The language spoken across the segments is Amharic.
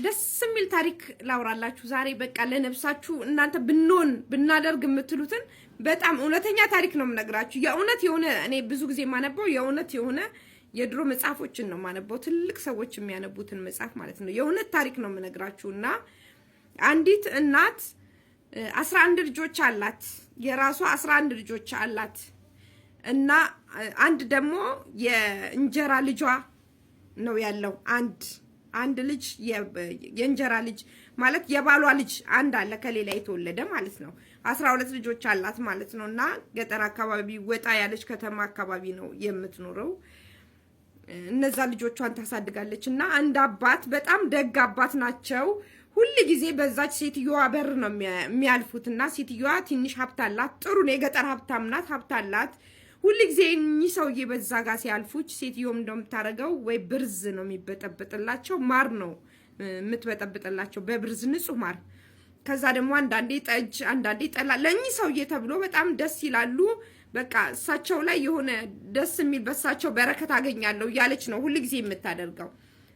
ደስ የሚል ታሪክ ላውራላችሁ ዛሬ። በቃ ለነፍሳችሁ እናንተ ብናደርግ የምትሉትን በጣም እውነተኛ ታሪክ ነው የምነግራችሁ። የእውነት የሆነ እኔ ብዙ ጊዜ የማነበው የእውነት የሆነ የድሮ መጽሐፎችን ነው የማነበው፣ ትልቅ ሰዎች የሚያነቡትን መጽሐፍ ማለት ነው። የእውነት ታሪክ ነው የምነግራችሁና አንዲት እናት 11 ልጆች አላት። የራሷ 11 ልጆች አላት እና አንድ ደግሞ የእንጀራ ልጇ ነው ያለው። አንድ ልጅ የእንጀራ ልጅ ማለት የባሏ ልጅ አንድ አለ ከሌላ የተወለደ ማለት ነው። 12 ልጆች አላት ማለት ነው። እና ገጠር አካባቢ ወጣ ያለች ከተማ አካባቢ ነው የምትኖረው። እነዛ ልጆቿን ታሳድጋለች እና አንድ አባት በጣም ደግ አባት ናቸው። ሁሉ ጊዜ በዛች ሴትዮዋ በር ነው የሚያልፉትና ሴትዮዋ ትንሽ ሀብት አላት። ጥሩ ነው፣ የገጠር ሀብታም ናት፣ ሀብት አላት። ሁሉ ጊዜ እኚህ ሰውዬ በዛ ጋር ሲያልፉች ሴትዮውም እንደምታረገው ወይ ብርዝ ነው የሚበጠብጥላቸው፣ ማር ነው የምትበጠብጥላቸው በብርዝ ንጹህ ማር። ከዛ ደግሞ አንዳንዴ ጠጅ አንዳንዴ ጠላ ለእኚህ ሰውዬ ተብሎ በጣም ደስ ይላሉ። በቃ እሳቸው ላይ የሆነ ደስ የሚል በሳቸው በረከት አገኛለሁ እያለች ነው ሁሉ ጊዜ የምታደርገው።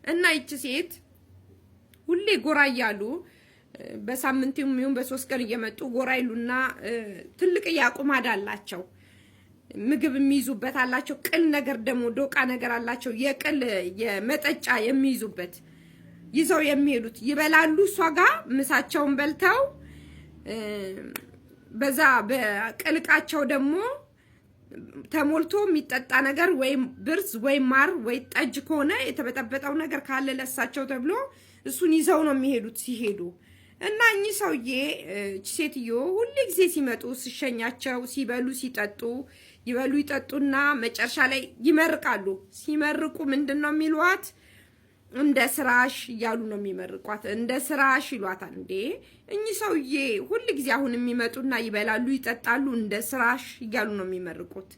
እና ይቺ ሴት ሁሌ ጎራ እያሉ በሳምንትም ይሁን በ3 ቀን እየመጡ ጎራ ይሉና ትልቅ ያቁማዳ አላቸው፣ ምግብ የሚይዙበት አላቸው። ቅል ነገር ደግሞ ዶቃ ነገር አላቸው፣ የቅል የመጠጫ የሚይዙበት ይዘው የሚሄዱት ይበላሉ። እሷ ጋር ምሳቸውን በልተው በዛ በቅልቃቸው ደግሞ ተሞልቶ የሚጠጣ ነገር ወይ ብርዝ ወይ ማር ወይ ጠጅ ከሆነ የተበጠበጠው ነገር ካለ ለሳቸው ተብሎ እሱን ይዘው ነው የሚሄዱት ሲሄዱ። እና እኚህ ሰውዬ ሴትዮ ሁሉ ጊዜ ሲመጡ ሲሸኛቸው ሲበሉ ሲጠጡ ይበሉ ይጠጡና መጨረሻ ላይ ይመርቃሉ። ሲመርቁ ምንድነው የሚሏት? እንደ ስራሽ እያሉ ነው የሚመርቋት። እንደ ስራሽ ይሏታል። እንዴ እኚህ ሰውዬ ሁሉ ጊዜ አሁን የሚመጡና ይበላሉ ይጠጣሉ፣ እንደ ስራሽ እያሉ ነው የሚመርቁት።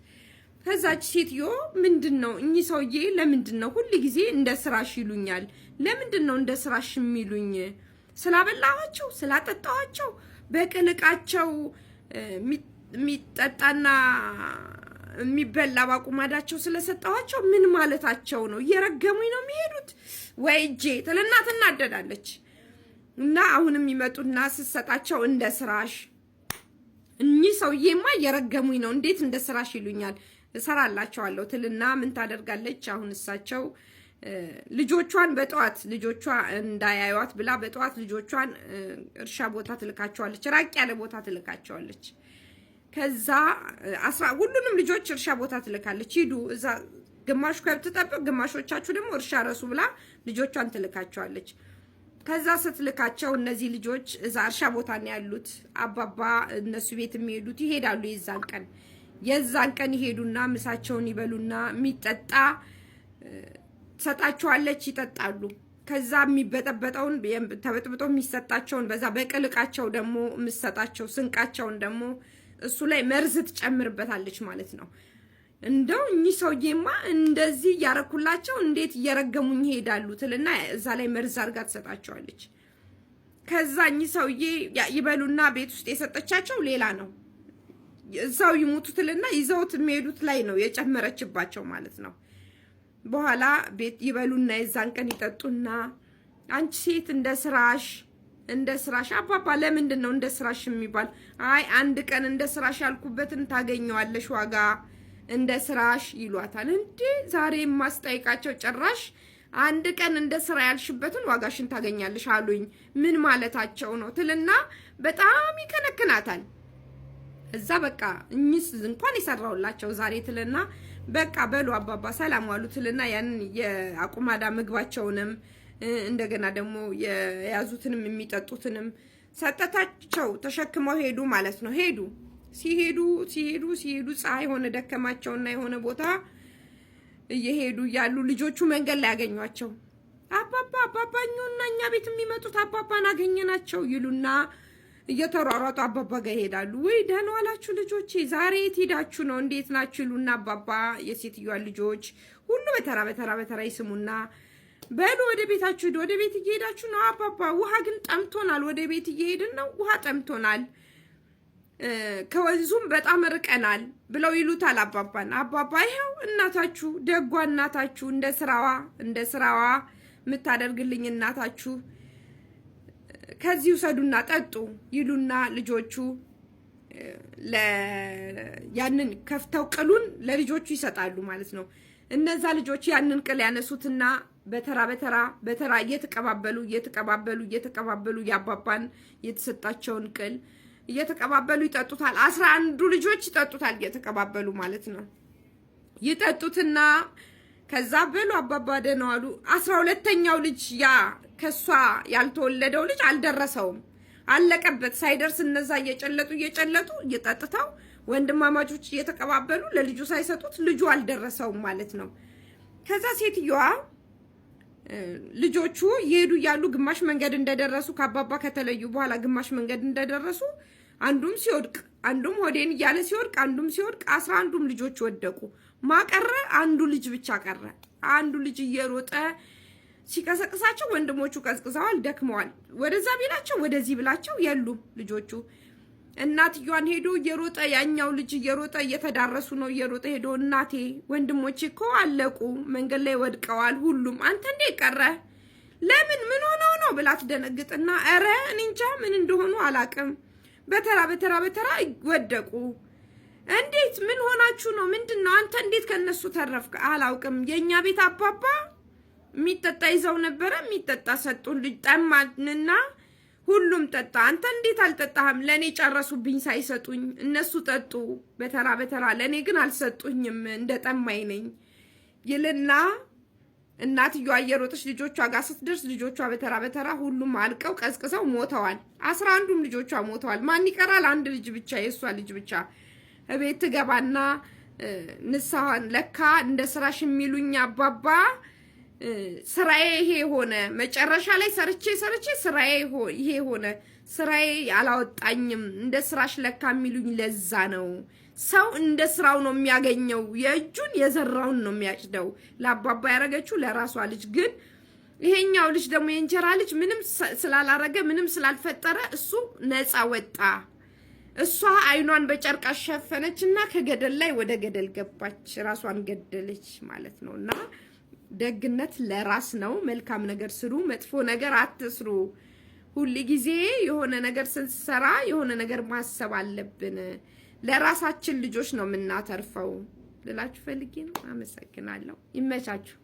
ከዛች ሴትዮ ምንድነው እኚህ ሰውዬ ለምንድነው ሁሉ ጊዜ እንደ ስራሽ ይሉኛል? ለምንድነው እንደ ስራሽ የሚሉኝ? ስላበላኋቸው ስላጠጣኋቸው በቅልቃቸው የሚጠጣና የሚበላ ባቁማዳቸው ስለሰጣኋቸው ምን ማለታቸው ነው? እየረገሙኝ ነው የሚሄዱት ወይ እጄ ትልና ትናደዳለች። እና አሁንም ይመጡና ስሰጣቸው እንደ ስራሽ፣ እኚህ ሰውዬማ እየረገሙኝ ነው፣ እንዴት እንደ ስራሽ ይሉኛል? እሰራላቸዋለሁ ትልና ምን ታደርጋለች? አሁን እሳቸው ልጆቿን በጠዋት ልጆቿ እንዳያዩት ብላ በጠዋት ልጆቿን እርሻ ቦታ ትልካቸዋለች፣ ራቅ ያለ ቦታ ትልካቸዋለች። ከዛ ሁሉንም ልጆች እርሻ ቦታ ትልካለች። ሂዱ እዛ ግማሹ ከብት ጠብቅ፣ ግማሾቻችሁ ደግሞ እርሻ ረሱ ብላ ልጆቿን ትልካቸዋለች። ከዛ ስትልካቸው እነዚህ ልጆች እዛ እርሻ ቦታ ነው ያሉት። አባባ እነሱ ቤት የሚሄዱት ይሄዳሉ። የዛን ቀን ይሄዱና ምሳቸውን ይበሉና የሚጠጣ ትሰጣቸዋለች፣ ይጠጣሉ። ከዛ የሚበጠበጠውን ተበጥብጦ የሚሰጣቸውን በዛ በቅልቃቸው ደግሞ የምትሰጣቸው ስንቃቸውን ደግሞ እሱ ላይ መርዝ ትጨምርበታለች ማለት ነው። እንደው እኚህ ሰውዬማ እንደዚህ እያረኩላቸው እንዴት እየረገሙኝ ይሄዳሉ ትልና እዛ ላይ መርዝ አድርጋ ትሰጣቸዋለች። ከዛ እኚህ ሰውዬ ይበሉና ቤት ውስጥ የሰጠቻቸው ሌላ ነው። እዛው ይሞቱ ትልና ይዘውት የሚሄዱት ላይ ነው የጨመረችባቸው ማለት ነው። በኋላ ቤት ይበሉና የዛን ቀን ይጠጡና አንቺ ሴት እንደ ስራሽ አባባ ለምንድን ነው እንደ ስራሽ የሚባል? አይ አንድ ቀን እንደ ስራሽ ያልኩበትን ታገኘዋለሽ ዋጋ፣ እንደ ስራሽ ይሏታል። እንዴ ዛሬ የማስጠይቃቸው ጭራሽ አንድ ቀን እንደ ስራ ያልሽበትን ዋጋሽን ታገኛለሽ አሉኝ። ምን ማለታቸው ነው ትልና በጣም ይከነክናታል። እዛ በቃ እኚስ እንኳን ይሰራውላቸው ዛሬ ትልና በቃ በሉ አባባ ሰላም ዋሉ ትልና ያንን የአቁማዳ ምግባቸውንም እንደገና ደግሞ የያዙትንም የሚጠጡትንም ሰጠታቸው። ተሸክመው ሄዱ ማለት ነው። ሲሄዱ ፀሐይ ሆነ ደከማቸውና የሆነ ቦታ እየሄዱ ያሉ ልጆቹ መንገድ ላይ ያገኟቸው። አባባኛውና እኛ ቤት የሚመጡት አባባን አገኘናቸው ይሉና እየተሯሯጡ አባባ ጋር ይሄዳሉ። ወይ ደህና ዋላችሁ ልጆቼ፣ ዛሬ የት ሄዳችሁ ነው? እንዴት ናችሁ? ይሉና አባባ የሴትዮዋ ልጆች ሁሉ በተራ ይስሙና በሉ ወደ ቤታችሁ ሂዱ። ወደ ቤት እየሄዳችሁ ነው? አባባ ውሃ ግን ጠምቶናል፣ ወደ ቤት እየሄድን ነው፣ ውሃ ጠምቶናል፣ ከወንዙም በጣም ርቀናል ብለው ይሉታል አባባን። አባባ ይኸው እናታችሁ ደጓ እናታችሁ እንደ ስራዋ የምታደርግልኝ እናታችሁ ከዚህ ውሰዱና ጠጡ ይሉና ልጆቹ ያንን ከፍተው ቅሉን ለልጆቹ ይሰጣሉ ማለት ነው። እነዛ ልጆች ያንን ቅል ያነሱትና በተራ እየተቀባበሉ ያባባን የተሰጣቸውን ቅል እየተቀባበሉ ይጠጡታል። 11 ልጆች ይጠጡታል እየተቀባበሉ ማለት ነው። ይጠጡትና ከዛ በሉ አባባ ደህና ዋሉ። 12ኛው ልጅ ያ ከሷ ያልተወለደው ልጅ አልደረሰውም፣ አለቀበት። ሳይደርስ እነዛ እየጨለጡ እየጠጥተው ወንድማማቾች እየተቀባበሉ ለልጁ ሳይሰጡት ልጁ አልደረሰውም ማለት ነው። ከዛ ሴትዮዋ ልጆቹ ይሄዱ ያሉ ግማሽ መንገድ እንደደረሱ ከአባባ ከተለዩ በኋላ ግማሽ መንገድ እንደደረሱ አንዱም ሲወድቅ አንዱም ሆዴን እያለ ሲወድቅ አንዱም ሲወድቅ 11ዱም ልጆች ወደቁ። ማቀረ አንዱ ልጅ ብቻ ቀረ። አንዱ ልጅ እየሮጠ ሲቀሰቅሳቸው ወንድሞቹ ቀዝቅዘዋል፣ ደክመዋል። ወደዛ ቢላቸው ወደዚህ ብላቸው የሉም ልጆቹ። እናትየዋን ሄዶ እየሮጠ ያኛው ልጅ እየሮጠ እየተዳረሱ ነው። እየሮጠ ሄዶ እናቴ ወንድሞቼ እኮ አለቁ፣ መንገድ ላይ ወድቀዋል ሁሉም፣ አንተ እንዴት ቀረ? ለምን ምን ሆነው ነው ብላ ትደነግጥና ኧረ እኔ እንጃ ምን እንደሆኑ አላቅም፣ በተራ ወደቁ። እንዴት ምን ሆናችሁ ነው? ምንድነው? አንተ እንዴት ከነሱ ተረፍክ? አላውቅም። የኛ ቤት አባባ የሚጠጣ ይዘው ነበረ፣ የሚጠጣ ሰጡን። ልጅ ጠማንና ሁሉም ጠጣ። አንተ እንዴት አልጠጣህም? ለኔ ጨረሱብኝ ሳይሰጡኝ። እነሱ ጠጡ በተራ፣ ለኔ ግን አልሰጡኝም፣ እንደጠማኝ ነኝ ይልና እናትየዋ እየሮጠች ልጆቿ ጋር ስትደርስ ልጆቿ በተራ ሁሉም አልቀው ቀዝቅዘው ሞተዋል። 11ዱም ልጆቿ ሞተዋል። ማን ይቀራል? አንድ ልጅ ብቻ፣ የሷ ልጅ ብቻ። እቤት ትገባና ንሳዋን ለካ እንደ ስራሽ የሚሉኝ አባባ ስራዬ ይሄ ሆነ፣ መጨረሻ ላይ ሰርቼ ስራዬ ይሄ ሆነ፣ ስራዬ አላወጣኝም፣ እንደ ስራሽ ለካ የሚሉኝ ለዛ ነው። ሰው እንደ ስራው ነው የሚያገኘው፣ የእጁን የዘራውን ነው የሚያጭደው። ለአባባ ያረገችው ለራሷ ልጅ ግን ይሄኛው ልጅ ደግሞ የእንጀራ ልጅ ምንም ስላላረገ ምንም ስላልፈጠረ እሱ ነፃ ወጣ። እሷ አይኗን በጨርቅ ሸፈነችና ከገደል ላይ ወደ ገደል ገባች፣ ራሷን ገደለች ማለት ነውና ደግነት ለራስ ነው። መልካም ነገር ስሩ፣ መጥፎ ነገር አትስሩ። ሁሉ ጊዜ የሆነ ነገር ስንሰራ የሆነ ነገር ማሰብ አለብን። ለራሳችን ልጆች ነው የምናተርፈው ልላችሁ ፈልጌ ነው። አመሰግናለሁ። ይመቻችሁ።